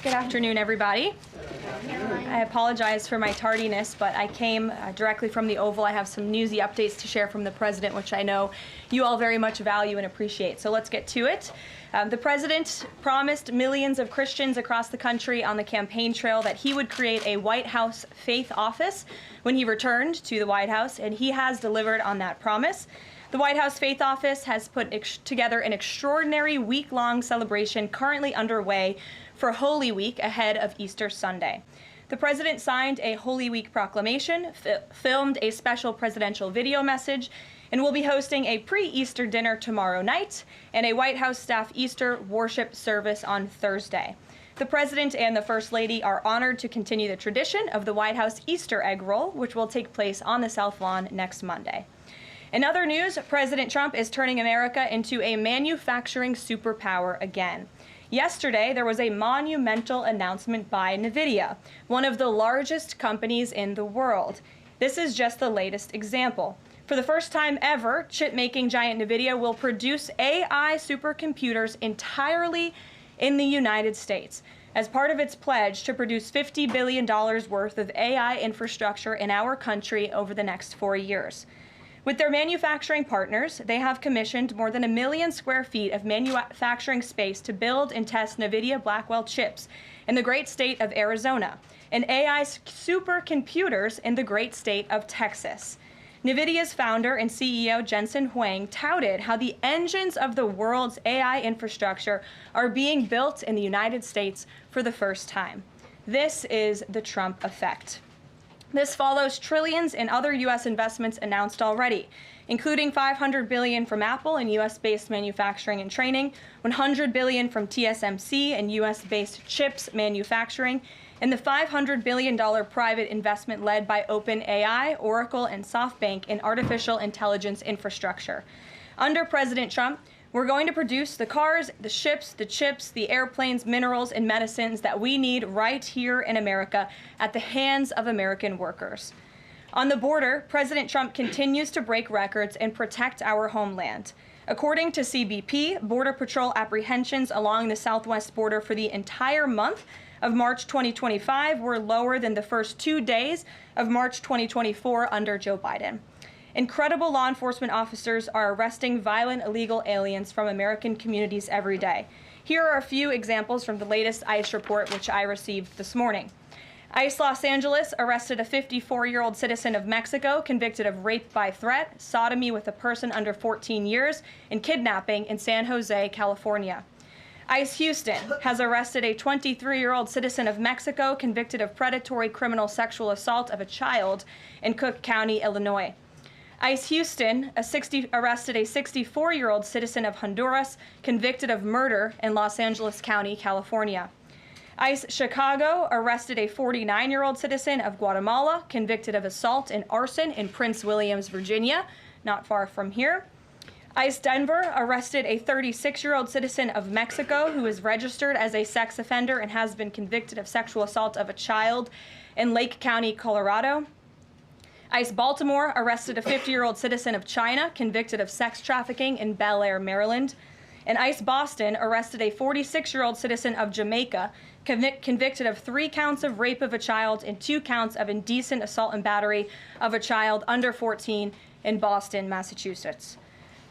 Good afternoon, everybody. I apologize for my tardiness, but I came directly from the Oval. I have some newsy updates to share from the President, which I know you all very much value and appreciate. So let's get to it. The President promised millions of Christians across the country on the campaign trail that he would create a White House faith office when he returned to the White House, and he has delivered on that promise. The White House Faith Office has put together an extraordinary week-long celebration currently underway for Holy Week ahead of Easter Sunday. The President signed a Holy Week proclamation, filmed a special presidential video message, and will be hosting a pre-Easter dinner tomorrow night and a White House staff Easter worship service on Thursday. The President and the First Lady are honored to continue the tradition of the White House Easter egg roll, which will take place on the South Lawn next Monday. In other news, President Trump is turning America into a manufacturing superpower again. Yesterday, there was a monumental announcement by NVIDIA, one of the largest companies in the world. This is just the latest example. For the first time ever, chip-making giant NVIDIA will produce AI supercomputers entirely in the United States, as part of its pledge to produce $50 billion worth of AI infrastructure in our country over the next 4 years. With their manufacturing partners, they have commissioned more than 1 million square feet of manufacturing space to build and test NVIDIA Blackwell chips in the great state of Arizona and AI supercomputers in the great state of Texas. NVIDIA's founder and CEO Jensen Huang touted how the engines of the world's AI infrastructure are being built in the United States for the first time. This is the Trump effect. This follows trillions in other U.S. investments announced already, including $500 billion from Apple in U.S.-based manufacturing and training, $100 billion from TSMC and U.S.-based chips manufacturing, and the $500 billion private investment led by OpenAI, Oracle, and SoftBank in artificial intelligence infrastructure. Under President Trump, we're going to produce the cars, the ships, the chips, the airplanes, minerals, and medicines that we need right here in America at the hands of American workers. On the border, President Trump continues to break records and protect our homeland. According to CBP, Border Patrol apprehensions along the southwest border for the entire month of March 2025 were lower than the first 2 days of March 2024 under Joe Biden. Incredible law enforcement officers are arresting violent illegal aliens from American communities every day. Here are a few examples from the latest ICE report, which I received this morning. ICE Los Angeles arrested a 54-year-old citizen of Mexico convicted of rape by threat, sodomy with a person under 14 years, and kidnapping in San Jose, California. ICE Houston has arrested a 23-year-old citizen of Mexico convicted of predatory criminal sexual assault of a child in Cook County, Illinois. ICE Houston arrested a 64-year-old citizen of Honduras convicted of murder in Los Angeles County, California. ICE Chicago arrested a 49-year-old citizen of Guatemala convicted of assault and arson in Prince Williams, Virginia, not far from here. ICE Denver arrested a 36-year-old citizen of Mexico who is registered as a sex offender and has been convicted of sexual assault of a child in Lake County, Colorado. ICE Baltimore arrested a 50-year-old citizen of China convicted of sex trafficking in Bel Air, Maryland. And ICE Boston arrested a 46-year-old citizen of Jamaica convicted of 3 counts of rape of a child and 2 counts of indecent assault and battery of a child under 14 in Boston, Massachusetts.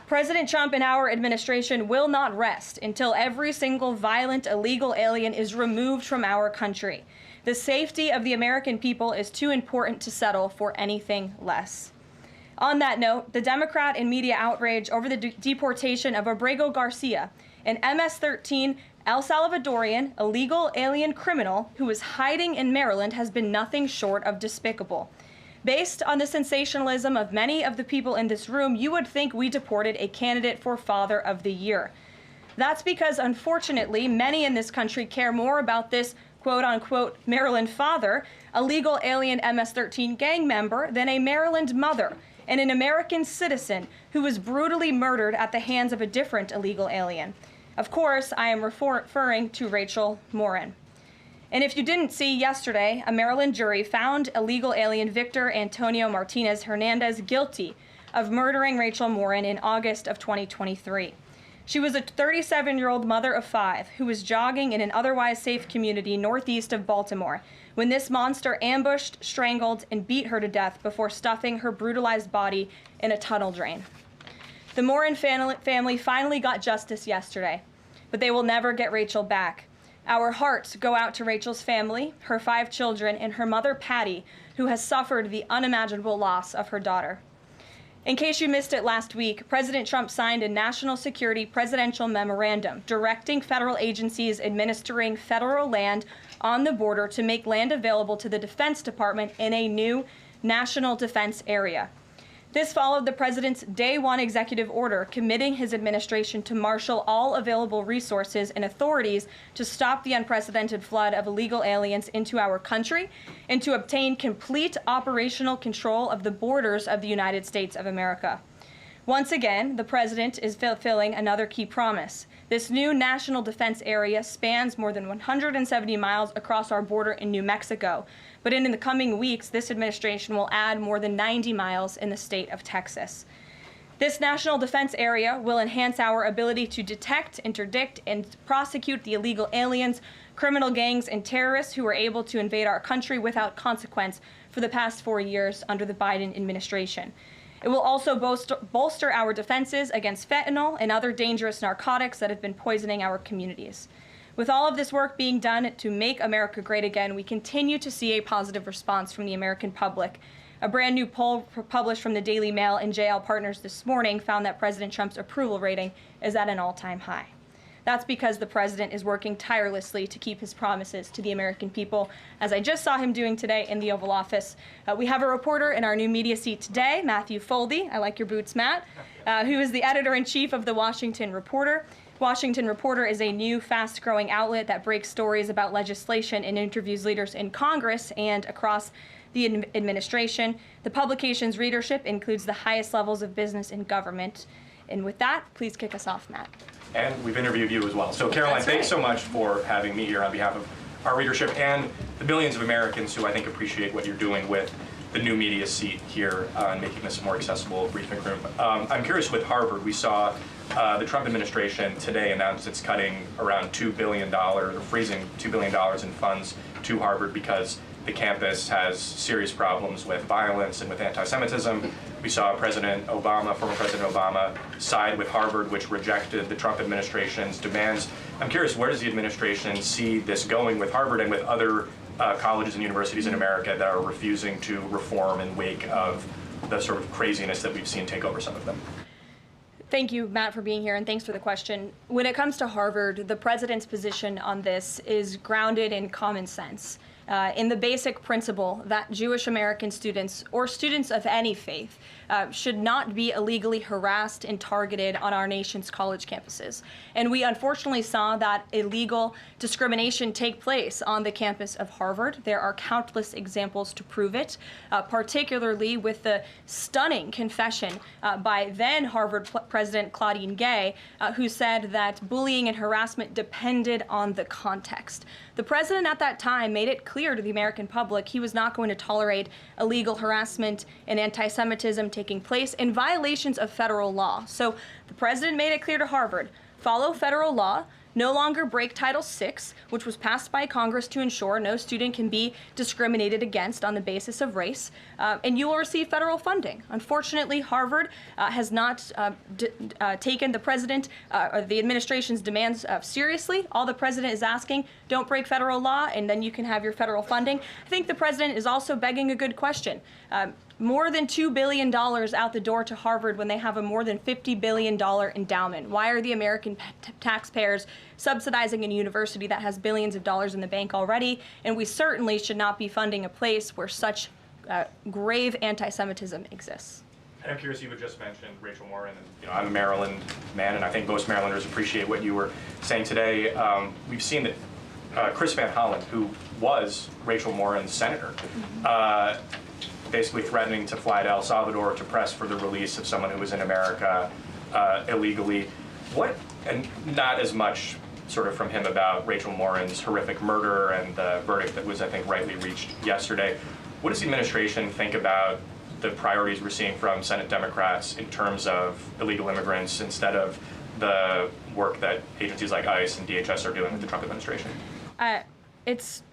President Trump and our administration will not rest until every single violent illegal alien is removed from our country. The safety of the American people is too important to settle for anything less. On that note, the Democrat and media outrage over the deportation of Abrego Garcia, an MS-13 El Salvadorian illegal alien criminal who is hiding in Maryland, has been nothing short of despicable. Based on the sensationalism of many of the people in this room, you would think we deported a candidate for Father of the Year. That's because, unfortunately, many in this country care more about this quote-unquote Maryland father, a legal alien MS-13 gang member, than a Maryland mother and an American citizen who was brutally murdered at the hands of a different illegal alien. Of course, I am referring to Rachel Morin. And if you didn't see yesterday, a Maryland jury found illegal alien Victor Antonio Martinez Hernandez guilty of murdering Rachel Morin in August of 2023. She was a 37-year-old mother of 5 who was jogging in an otherwise safe community northeast of Baltimore when this monster ambushed, strangled, and beat her to death before stuffing her brutalized body in a tunnel drain. The Morin family finally got justice yesterday, but they will never get Rachel back. Our hearts go out to Rachel's family, her 5 children, and her mother, Patty, who has suffered the unimaginable loss of her daughter. In case you missed it last week, President Trump signed a national security presidential memorandum directing federal agencies administering federal land on the border to make land available to the Defense Department in a new national defense area. This followed the president's Day 1 executive order committing his administration to marshal all available resources and authorities to stop the unprecedented flood of illegal aliens into our country and to obtain complete operational control of the borders of the United States of America. Once again, the president is fulfilling another key promise. This new national defense area spans more than 170 miles across our border in New Mexico, but in the coming weeks, this administration will add more than 90 miles in the state of Texas. This national defense area will enhance our ability to detect, interdict, and prosecute the illegal aliens, criminal gangs, and terrorists who were able to invade our country without consequence for the past 4 years under the Biden administration. It will also bolster our defenses against fentanyl and other dangerous narcotics that have been poisoning our communities. With all of this work being done to make America great again, we continue to see a positive response from the American public. A brand new poll published from the Daily Mail and JL Partners this morning found that President Trump's approval rating is at an all-time high. That's because the president is working tirelessly to keep his promises to the American people, as I just saw him doing today in the Oval Office. We have a reporter in our new media seat today, Matthew Foldy. I like your boots, Matt, who is the editor-in-chief of the Washington Reporter. Washington Reporter is a new, fast-growing outlet that breaks stories about legislation and interviews leaders in Congress and across the administration. The publication's readership includes the highest levels of business and government. And with that, please kick us off, Matt. And we've interviewed you as well. So Karoline, thanks so much for having me here on behalf of our readership and the millions of Americans who I think appreciate what you're doing with the new media seat here and making this a more accessible briefing room. I'm curious with Harvard, we saw the Trump administration today announced it's cutting around $2 billion, or freezing $2 billion in funds to Harvard because the campus has serious problems with violence and with anti-Semitism. We saw President Obama, former President Obama, side with Harvard, which rejected the Trump administration's demands. I'm curious, where does the administration see this going with Harvard and with other colleges and universities in America that are refusing to reform in wake of the sort of craziness that we've seen take over some of them? Thank you, Matt, for being here, and thanks for the question. When it comes to Harvard, the president's position on this is grounded in common sense. In the basic principle that Jewish American students, or students of any faith, should not be illegally harassed and targeted on our nation's college campuses. And we unfortunately saw that illegal discrimination take place on the campus of Harvard. There are countless examples to prove it, particularly with the stunning confession by then Harvard President Claudine Gay, who said that bullying and harassment depended on the context. The president at that time made it clear to the American public he was not going to tolerate illegal harassment and anti-Semitism taking place in violations of federal law. So the president made it clear to Harvard, follow federal law, no longer break Title VI, which was passed by Congress to ensure no student can be discriminated against on the basis of race, and you will receive federal funding. Unfortunately, Harvard has not taken the president or the administration's demands seriously. All the president is asking, don't break federal law, and then you can have your federal funding. I think the president is also begging a good question. More than $2 billion out the door to Harvard when they have a more than $50 billion endowment. Why are the American taxpayers subsidizing a university that has billions of dollars in the bank already? And we certainly should not be funding a place where such grave anti-Semitism exists. I'm curious, you had just mentioned Rachel Morin, and I'm a Maryland man, and I think most Marylanders appreciate what you were saying today. We've seen that Chris Van Hollen, who was Rachel Morin's senator, basically threatening to fly to El Salvador to press for the release of someone who was in America illegally. And not as much sort of from him about Rachel Morin's horrific murder and the verdict that was, I think, rightly reached yesterday. What does the administration think about the priorities we're seeing from Senate Democrats in terms of illegal immigrants instead of the work that agencies like ICE and DHS are doing with the Trump administration? It's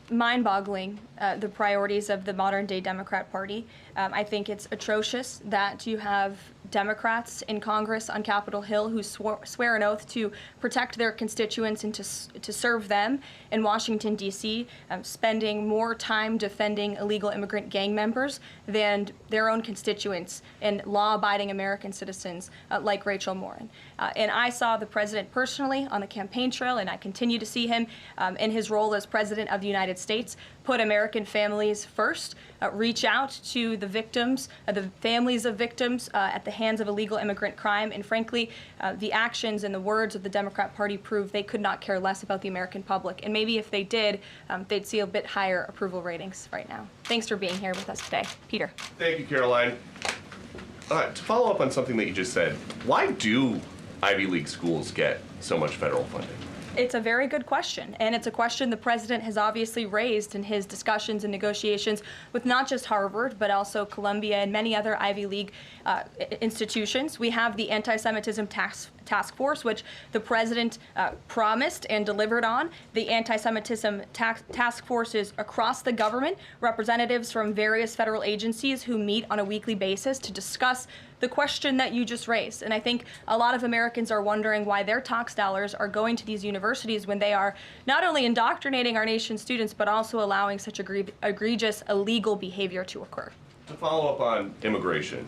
mind-boggling, the priorities of the modern-day Democrat Party. I think it's atrocious that you have Democrats in Congress on Capitol Hill who swear an oath to protect their constituents and to serve them in Washington, D.C., spending more time defending illegal immigrant gang members than their own constituents and law-abiding American citizens like Rachel Morin. And I saw the president personally on the campaign trail, and I continue to see him in his role as president of the United States, put American families first, reach out to the victims, the families of victims at the hands of illegal immigrant crime, and frankly, the actions and the words of the Democrat Party prove they could not care less about the American public. And maybe if they did, they'd see a bit higher approval ratings right now. Thanks for being here with us today. Peter. Thank you, Karoline. To follow up on something that you just said, why do Ivy League schools get so much federal funding? It's a very good question, and it's a question the president has obviously raised in his discussions and negotiations with not just Harvard, but also Columbia and many other Ivy League institutions. We have the Anti-Semitism Task Force, which the president promised and delivered on. The Anti-Semitism Task Force is across the government, representatives from various federal agencies who meet on a weekly basis to discuss the question that you just raised. And I think a lot of Americans are wondering why their tax dollars are going to these universities when they are not only indoctrinating our nation's students, but also allowing such egregious illegal behavior to occur. To follow up on immigration,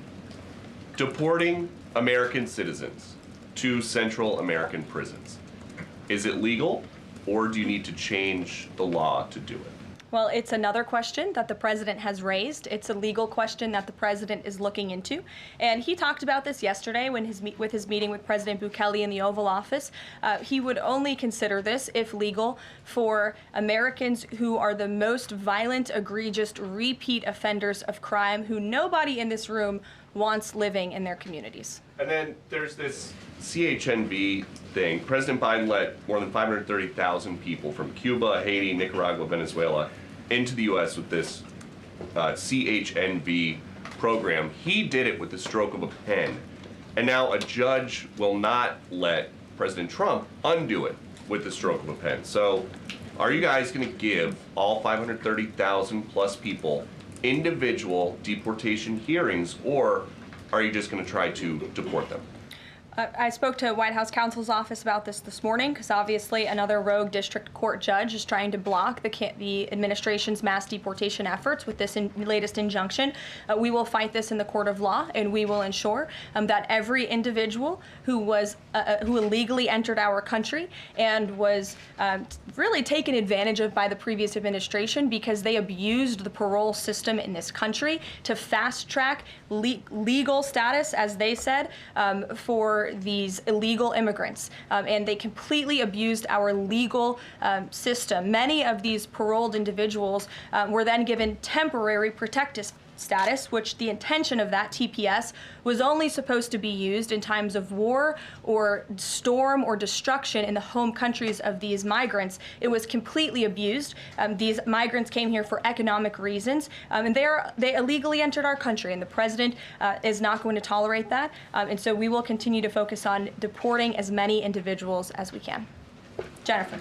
deporting American citizens to Central American prisons, is it legal, or do you need to change the law to do it? Well, it's another question that the president has raised. It's a legal question that the president is looking into. And he talked about this yesterday when with his meeting with President Bukele in the Oval Office. He would only consider this, if legal, for Americans who are the most violent, egregious, repeat offenders of crime who nobody in this room wants living in their communities. And then there's this CHNV thing. President Biden let more than 530,000 people from Cuba, Haiti, Nicaragua, Venezuela into the U.S. with this CHNV program. He did it with the stroke of a pen. And now a judge will not let President Trump undo it with the stroke of a pen. So are you guys going to give all 530,000 plus people individual deportation hearings, or are you just going to try to deport them? I spoke to White House counsel's office about this morning because obviously another rogue district court judge is trying to block the administration's mass deportation efforts with this latest injunction. We will fight this in the court of law, and we will ensure that every individual who illegally entered our country and was really taken advantage of by the previous administration because they abused the parole system in this country to fast track legal status, as they said, for these illegal immigrants, and they completely abused our legal system. Many of these paroled individuals were then given temporary protective status, which the intention of that TPS was only supposed to be used in times of war or storm or destruction in the home countries of these migrants. It was completely abused. These migrants came here for economic reasons, and they illegally entered our country, and the president is not going to tolerate that. And so we will continue to focus on deporting as many individuals as we can. Jennifer.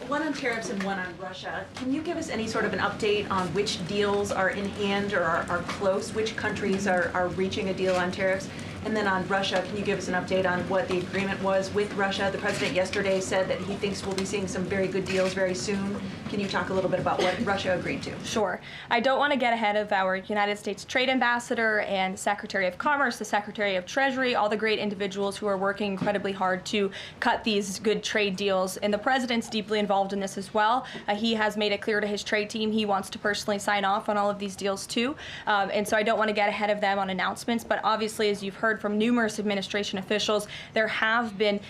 One on tariffs and one on Russia. Can you give us any sort of an update on which deals are in hand or are close? Which countries are reaching a deal on tariffs? And then on Russia, can you give us an update on what the agreement was with Russia? The president yesterday said that he thinks we'll be seeing some very good deals very soon. Can you talk a little bit about what Russia agreed to? Sure. I don't want to get ahead of our United States Trade Ambassador and Secretary of Commerce, the Secretary of Treasury, all the great individuals who are working incredibly hard to cut these good trade deals. And the president's deeply involved in this as well. He has made it clear to his trade team he wants to personally sign off on all of these deals too. And so I don't want to get ahead of them on announcements, but obviously, as you've heard from numerous administration officials, there have been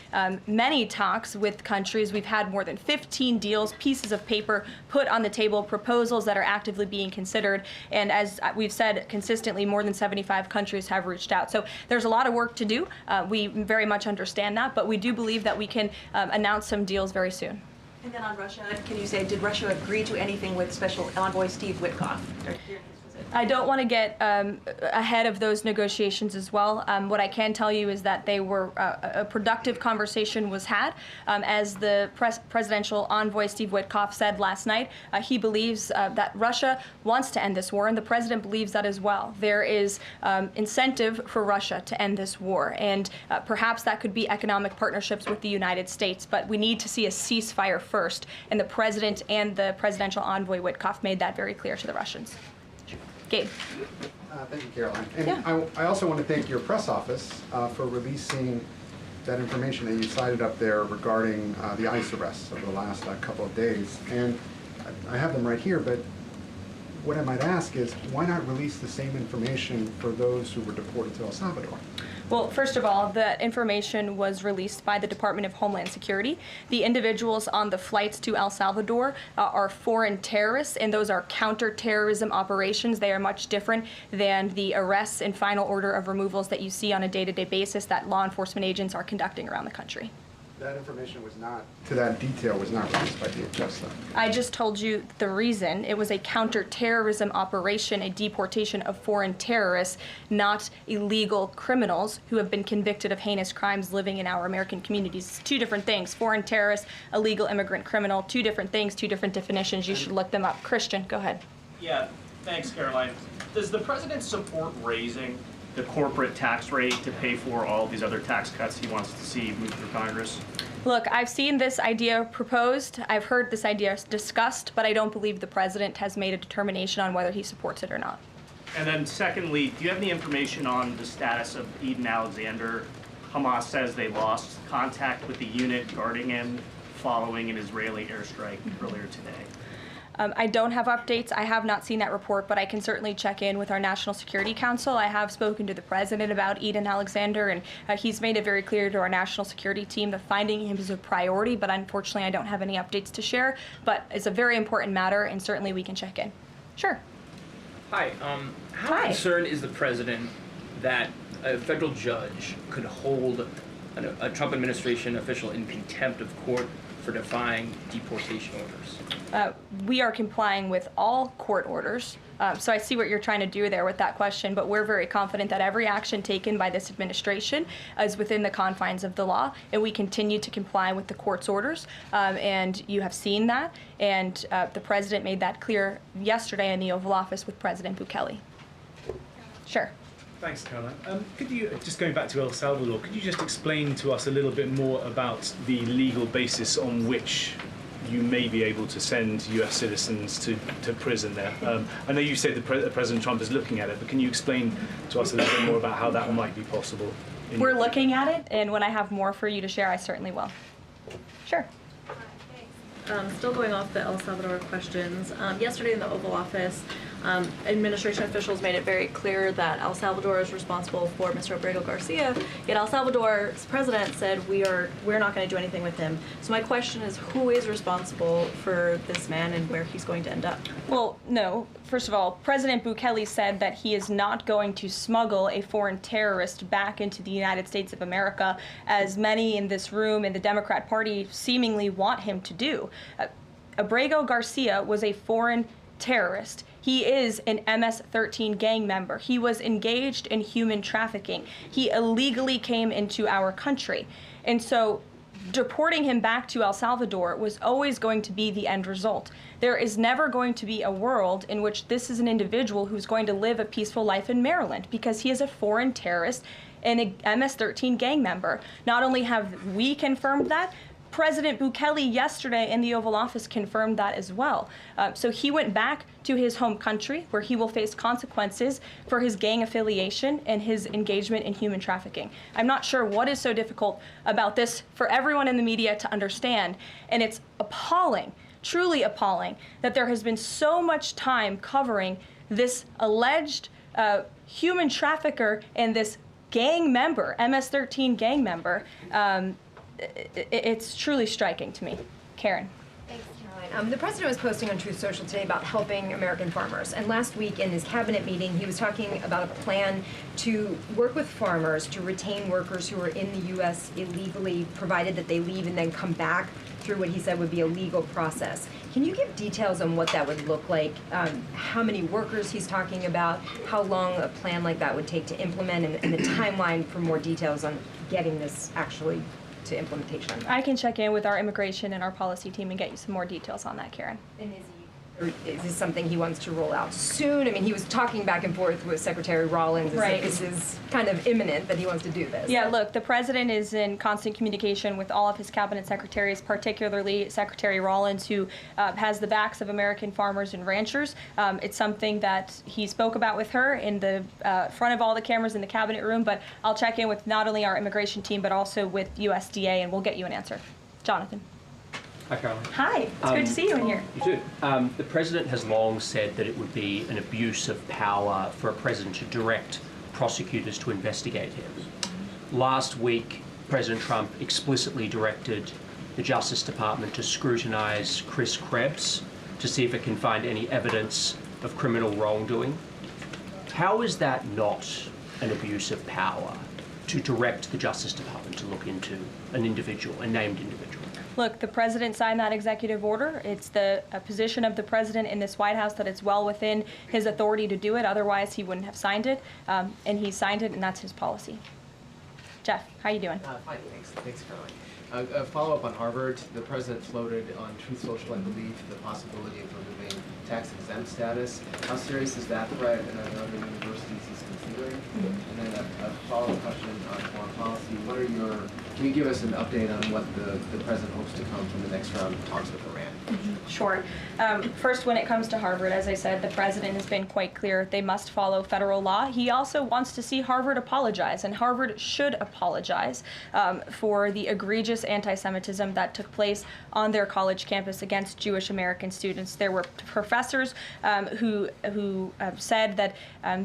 many talks with countries. We've had more than 15 deals, pieces of paper put on the table, proposals that are actively being considered. And as we've said consistently, more than 75 countries have reached out. So there's a lot of work to do. We very much understand that, but we do believe that we can announce some deals very soon. And then on Russia, can you say, did Russia agree to anything with Special Envoy Steve Witkoff? I don't want to get ahead of those negotiations as well. What I can tell you is that they were a productive conversation was had. As the presidential envoy Steve Witkoff said last night, he believes that Russia wants to end this war, and the president believes that as well. There is incentive for Russia to end this war, and perhaps that could be economic partnerships with the United States, but we need to see a ceasefire first, and the president and the presidential envoy Witkoff made that very clear to the Russians. Gabe. Thank you, Karoline. And Yeah. I also want to thank your press office for releasing that information that you cited up there regarding the ICE arrests over the last couple of days. And I have them right here, but what I might ask is, why not release the same information for those who were deported to El Salvador? Well, first of all, the information was released by the Department of Homeland Security. The individuals on the flights to El Salvador are foreign terrorists, and those are counterterrorism operations. They are much different than the arrests and final order of removals that you see on a day-to-day basis that law enforcement agents are conducting around the country. That information was not, to that detail, was not released by DHS, though. I just told you the reason. It was a counterterrorism operation, a deportation of foreign terrorists, not illegal criminals who have been convicted of heinous crimes living in our American communities. It's two different things. Foreign terrorist, illegal immigrant criminal, two different things, two different definitions. You should look them up. Christian, go ahead. Yeah, thanks, Karoline. Does the president support raising the corporate tax rate to pay for all these other tax cuts he wants to see move through Congress? Look, I've seen this idea proposed. I've heard this idea discussed, but I don't believe the president has made a determination on whether he supports it or not. And then secondly, do you have any information on the status of Eden Alexander? Hamas says they lost contact with the unit guarding him following an Israeli airstrike earlier today. I don't have updates. I have not seen that report, but I can certainly check in with our National Security Council. I have spoken to the president about Eden Alexander, and he's made it very clear to our national security team that finding him is a priority, but unfortunately I don't have any updates to share. But it's a very important matter, and certainly we can check in. Sure. Hi. How Hi. concerned is the president that a federal judge could hold a Trump administration official in contempt of court for defying deportation orders? We are complying with all court orders. So I see what you're trying to do there with that question, but we're very confident that every action taken by this administration is within the confines of the law, and we continue to comply with the court's orders. And you have seen that, and the president made that clear yesterday in the Oval Office with President Bukele. Sure. Thanks, Caroline. Could you, just going back to El Salvador, could you just explain to us a little bit more about the legal basis on which you may be able to send US citizens to prison there? I know you said that President Trump is looking at it, but can you explain to us a little bit more about how that might be possible? We're looking at it, and when I have more for you to share, I certainly will. Sure. Still going off the El Salvador questions, yesterday in the Oval Office, administration officials made it very clear that El Salvador is responsible for Mr. Abrego Garcia, yet El Salvador's president said we're not going to do anything with him. So my question is, who is responsible for this man and where he's going to end up? Well, no. First of all, President Bukele said that he is not going to smuggle a foreign terrorist back into the United States of America, as many in this room in the Democrat Party seemingly want him to do. Abrego Garcia was a foreign terrorist. He is an MS-13 gang member. He was engaged in human trafficking. He illegally came into our country. And so deporting him back to El Salvador was always going to be the end result. There is never going to be a world in which this is an individual who's going to live a peaceful life in Maryland, because he is a foreign terrorist and a MS-13 gang member. Not only have we confirmed that, President Bukele yesterday in the Oval Office confirmed that as well. So he went back to his home country, where he will face consequences for his gang affiliation and his engagement in human trafficking. I'm not sure what is so difficult about this for everyone in the media to understand, and it's appalling, truly appalling, that there has been so much time covering this alleged human trafficker and this gang member, MS-13 gang member. It's truly striking to me. Karen. Thanks, The president was posting on Truth Social today about helping American farmers. And last week in his cabinet meeting, he was talking about a plan to work with farmers to retain workers who are in the U.S. illegally, provided that they leave and then come back through what he said would be a legal process. Can you give details on what that would look like? How many workers he's talking about? How long a plan like that would take to implement, and the timeline for more details on getting this actually to implementation? I can check in with our immigration and our policy team and get you some more details on that, Karen. And is this something he wants to roll out soon? I mean, he was talking back and forth with Secretary Rollins. Right. This is kind of imminent that he wants to do this. Yeah, look, the president is in constant communication with all of his cabinet secretaries, particularly Secretary Rollins, who has the backs of American farmers and ranchers. It's something that he spoke about with her in the front of all the cameras in the cabinet room, but I'll check in with not only our immigration team, but also with USDA, and we'll get you an answer. Jonathan. Hi, Caroline. Hi, it's good to see you in here. You too. The president has long said that it would be an abuse of power for a president to direct prosecutors to investigate him. Last week, President Trump explicitly directed the Justice Department to scrutinize Chris Krebs to see if it can find any evidence of criminal wrongdoing. How is that not an abuse of power to direct the Justice Department to look into an individual, a named individual? Look, the president signed that executive order. It's the position of the president in this White House that it's well within his authority to do it. Otherwise, he wouldn't have signed it. And he signed it, and that's his policy. Jeff, how you doing? Fine, thanks. Thanks, Karoline. A follow-up on Harvard. The president floated on Truth Social, I believe, the possibility of removing tax-exempt status. How serious is that threat, and are there other universities he's considering? And then a follow-up question on foreign policy. Can you give us an update on what the president hopes to come from the next round of talks with Iran? Sure. First, when it comes to Harvard, as I said, the president has been quite clear they must follow federal law. He also wants to see Harvard apologize, and Harvard should apologize for the egregious anti-Semitism that took place on their college campus against Jewish American students. There were professors who said that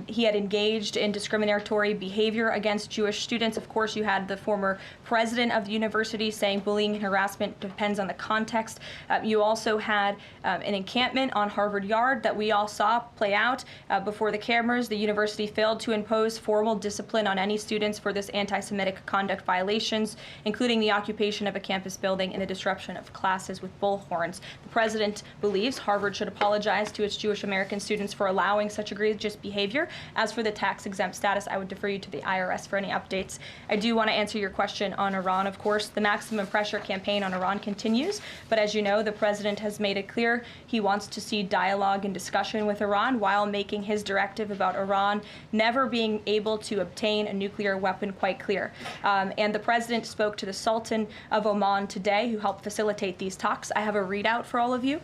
he had engaged in discriminatory behavior against Jewish students. Of course, you had the former president of the university saying bullying and harassment depends on the context. You also had an encampment on Harvard Yard that we all saw play out before the cameras. The university failed to impose formal discipline on any students for this anti-Semitic conduct violations, including the occupation of a campus building and the disruption of classes with bullhorns. The president believes Harvard should apologize to its Jewish American students for allowing such egregious behavior. As for the tax-exempt status, I would defer you to the IRS for any updates. I do want to answer your question on Iran, of course. The maximum pressure campaign on Iran continues, but as you know, the president has made it clear he wants to see dialogue and discussion with Iran while making his directive about Iran never being able to obtain a nuclear weapon quite clear. And the president spoke to the Sultan of Oman today, who helped facilitate these talks. I have a readout for all of you.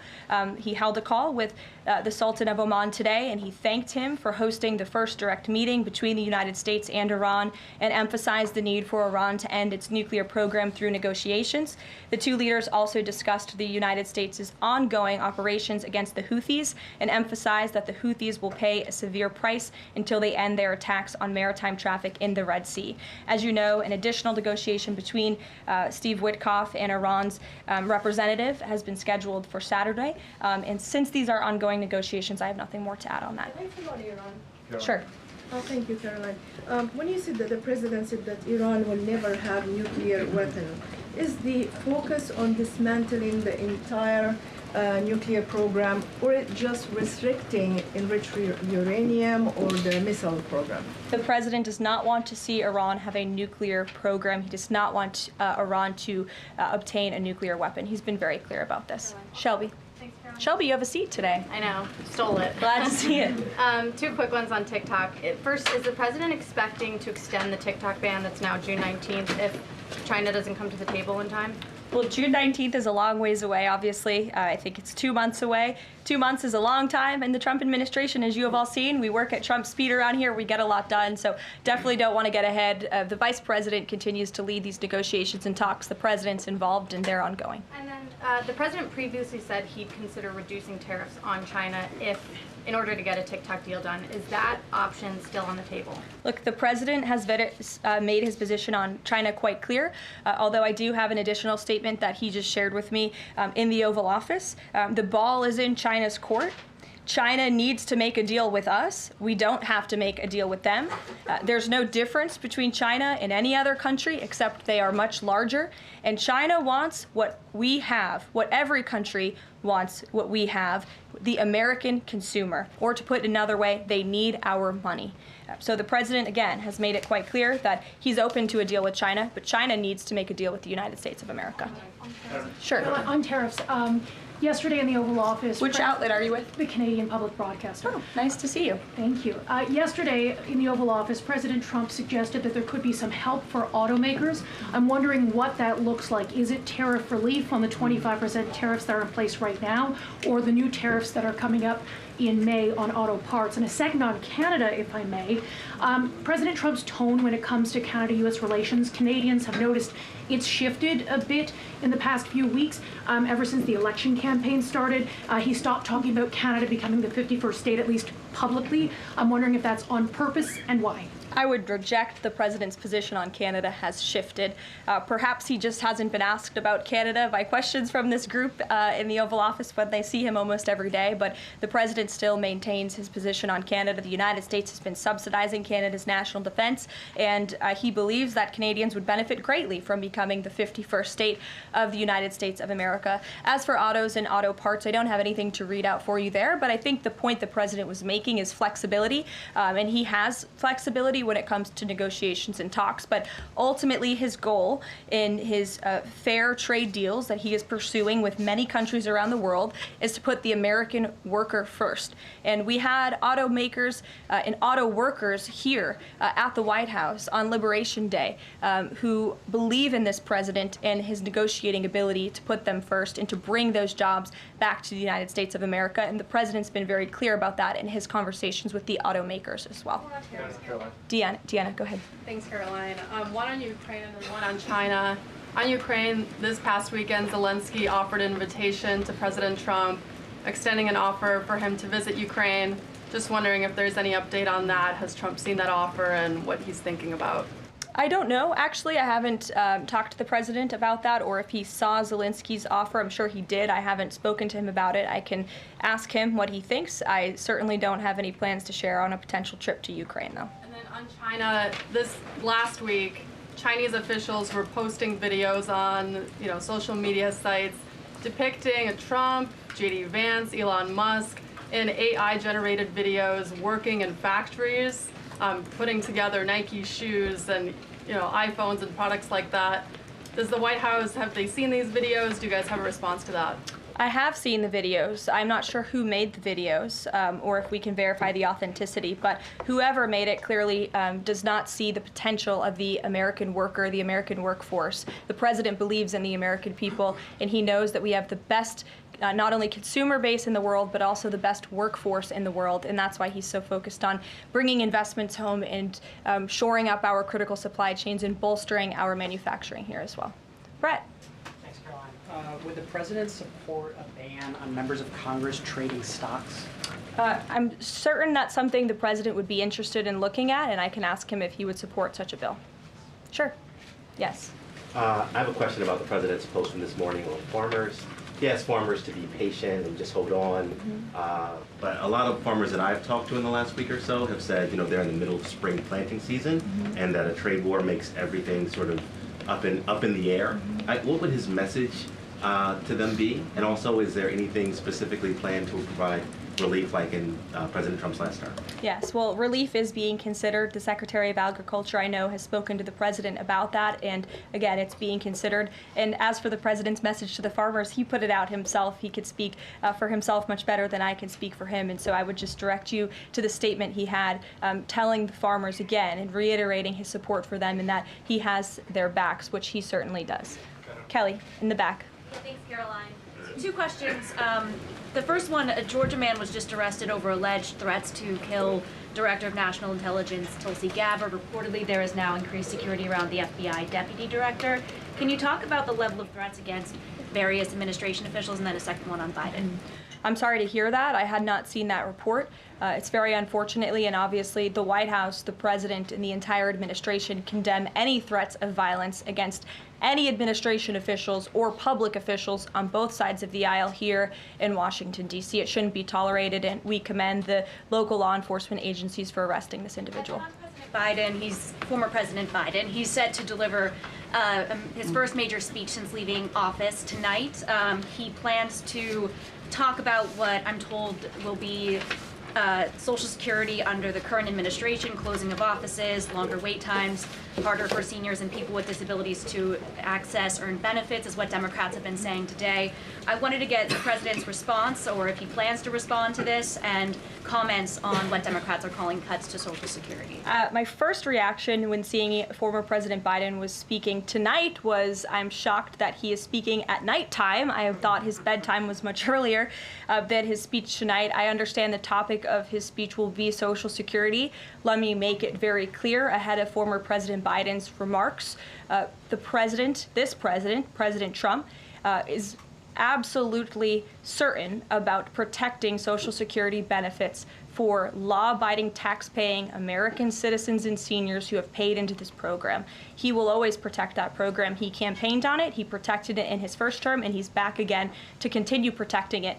He held a call with the Sultan of Oman today, and he thanked him for hosting the first direct meeting between the United States and Iran and emphasized the need for Iran to end its nuclear program through negotiations. The two leaders also discussed the United States' ongoing operations against the Houthis and emphasized that the Houthis will pay a severe price until they end their attacks on maritime traffic in the Red Sea. As you know, an additional negotiation between Steve Witkoff and Iran's representative has been scheduled for Saturday. And since these are ongoing negotiations, I have nothing more to add on that. Can I follow Iran? Sure. Oh, thank you, Caroline. When you said that the president said that Iran will never have nuclear weapon, is the focus on dismantling the entire nuclear program, or it just restricting enriched uranium or the missile program? The president does not want to see Iran have a nuclear program. He does not want Iran to obtain a nuclear weapon. He's been very clear about this. Shelby. Shelby, you have a seat today. I know, stole it. Glad to see it. Two quick ones on TikTok. First, is the president expecting to extend the TikTok ban that's now June 19th if China doesn't come to the table in time? Well, June 19th is a long ways away, obviously. I think it's 2 months away. 2 months is a long time in the Trump administration, as you have all seen. We work at Trump speed around here. We get a lot done, so definitely don't want to get ahead. The vice president continues to lead these negotiations and talks. The president's involved, and they're ongoing. And then the president previously said he'd consider reducing tariffs on China in order to get a TikTok deal done. Is that option still on the table? Look, the president has made his position on China quite clear, although I do have an additional statement statement that he just shared with me in the Oval Office. The ball is in China's court. China needs to make a deal with us. We don't have to make a deal with them. There's no difference between China and any other country except they are much larger. And China wants what we have, what every country wants, what we have, the American consumer. Or to put it another way, they need our money. So the president, again, has made it quite clear that he's open to a deal with China, but China needs to make a deal with the United States of America. Sure. On tariffs, yesterday in the Oval Office. Which outlet are you with? The Canadian Public Broadcaster. Oh, nice to see you. Thank you. Yesterday in the Oval Office, President Trump suggested that there could be some help for automakers. I'm wondering what that looks like. Is it tariff relief on the 25% tariffs that are in place right now, or the new tariffs that are coming up in May on auto parts? And a second on Canada, if I may. President Trump's tone when it comes to Canada-U.S. relations, Canadians have noticed it's shifted a bit in the past few weeks. Ever since the election campaign started, he stopped talking about Canada becoming the 51st state, at least publicly. I'm wondering if that's on purpose and why. I would reject the president's position on Canada has shifted. Perhaps he just hasn't been asked about Canada by questions from this group in the Oval Office, but they see him almost every day. But the president still maintains his position on Canada. The United States has been subsidizing Canada's national defense, and he believes that Canadians would benefit greatly from becoming the 51st state of the United States of America. As for autos and auto parts, I don't have anything to read out for you there, but I think the point the president was making is flexibility, and he has flexibility when it comes to negotiations and talks, but ultimately his goal in his fair trade deals that he is pursuing with many countries around the world is to put the American worker first. And we had automakers and auto workers here at the White House on Liberation Day who believe in this president and his negotiating ability to put them first and to bring those jobs back to the United States of America. And the president's been very clear about that in his conversations with the automakers as well. Deanna, go ahead. Thanks, Karoline. One on Ukraine and one on China. On Ukraine, this past weekend, Zelensky offered an invitation to President Trump, extending an offer for him to visit Ukraine. Just wondering if there's any update on that. Has Trump seen that offer and what he's thinking about? I don't know. Actually, I haven't talked to the president about that, or if he saw Zelensky's offer. I'm sure he did. I haven't spoken to him about it. I can ask him what he thinks. I certainly don't have any plans to share on a potential trip to Ukraine, though. And then on China, this last week, Chinese officials were posting videos on, social media sites depicting Trump, J.D. Vance, Elon Musk in AI-generated videos working in factories, putting together Nike shoes and iPhones and products like that. Does the White House, have they seen these videos? Do you guys have a response to that? I have seen the videos. I'm not sure who made the videos or if we can verify the authenticity, but whoever made it clearly does not see the potential of the American worker, the American workforce. The president believes in the American people, and he knows that we have the best not only consumer base in the world, but also the best workforce in the world, and that's why he's so focused on bringing investments home and shoring up our critical supply chains and bolstering our manufacturing here as well. Brett. Thanks, Caroline. Would the president support a ban on members of Congress trading stocks? I'm certain that's something the president would be interested in looking at, and I can ask him if he would support such a bill. Sure. Yes. I have a question about the president's post from this morning on farmers. He asked farmers to be patient and just hold on. But a lot of farmers that I've talked to in the last week or so have said, they're in the middle of spring planting season, and that a trade war makes everything sort of up in the air. What would his message to them be? And also, is there anything specifically planned to provide relief like in President Trump's last term? Yes, well, relief is being considered. The Secretary of Agriculture, I know, has spoken to the president about that, and again, it's being considered. And as for the president's message to the farmers, he put it out himself. He could speak for himself much better than I can speak for him, and so I would just direct you to the statement he had telling the farmers again and reiterating his support for them and that he has their backs, which he certainly does. Kelly, in the back. Thanks, Caroline. Two questions. The first one, a Georgia man was just arrested over alleged threats to kill Director of National Intelligence Tulsi Gabbard. Reportedly, there is now increased security around the FBI Deputy Director. Can you talk about the level of threats against various administration officials, and then a second one on Biden? I'm sorry to hear that. I had not seen that report. It's very unfortunately, and obviously the White House, the president, and the entire administration condemn any threats of violence against any administration officials or public officials on both sides of the aisle here in Washington, D.C. It shouldn't be tolerated, and we commend the local law enforcement agencies for arresting this individual. Former President Biden, he's set to deliver his first major speech since leaving office tonight. He plans to talk about what I'm told will be Social Security under the current administration, closing of offices, longer wait times, harder for seniors and people with disabilities to access earned benefits, is what Democrats have been saying today. I wanted to get the president's response, or if he plans to respond to this, and comments on what Democrats are calling cuts to Social Security. My first reaction when seeing former President Biden was speaking tonight was, I'm shocked that he is speaking at nighttime. I thought his bedtime was much earlier than his speech tonight. I understand the topic of his speech will be Social Security. Let me make it very clear ahead of former President Biden's remarks. President Trump, is absolutely certain about protecting Social Security benefits for law-abiding, tax-paying American citizens and seniors who have paid into this program. He will always protect that program. He campaigned on it, he protected it in his first term, and he's back again to continue protecting it.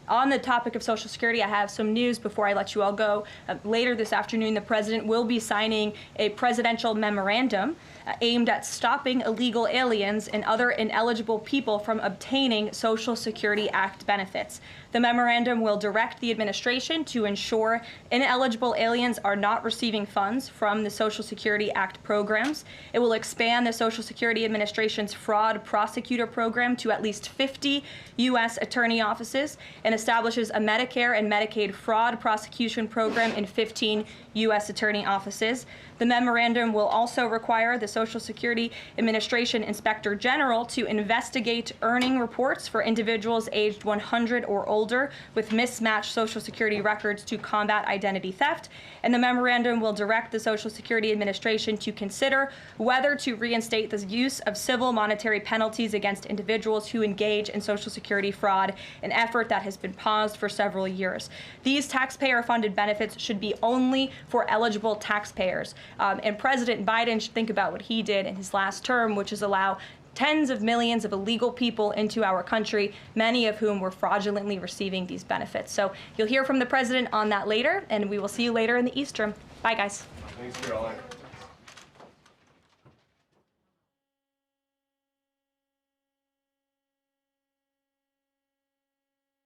On the topic of Social Security, I have some news before I let you all go. Later this afternoon, the president will be signing a presidential memorandum aimed at stopping illegal aliens and other ineligible people from obtaining Social Security Act benefits. The memorandum will direct the administration to ensure ineligible aliens are not receiving funds from the Social Security Act programs. It will expand the Social Security Administration's fraud prosecutor program to at least 50 U.S. attorney offices and establishes a Medicare and Medicaid fraud prosecution program in 15 U.S. attorney offices. The memorandum will also require the Social Security Administration Inspector General to investigate earning reports for individuals aged 100 or older with mismatched Social Security records to combat identity theft. And the memorandum will direct the Social Security Administration to consider whether to reinstate the use of civil monetary penalties against individuals who engage in Social Security fraud, an effort that has been paused for several years. These taxpayer-funded benefits should be only for eligible taxpayers. And President Biden should think about what he did in his last term, which is allow tens of millions of illegal people into our country, many of whom were fraudulently receiving these benefits. So you'll hear from the president on that later, and we will see you later in the East Room. Bye, guys. Thanks, Karoline.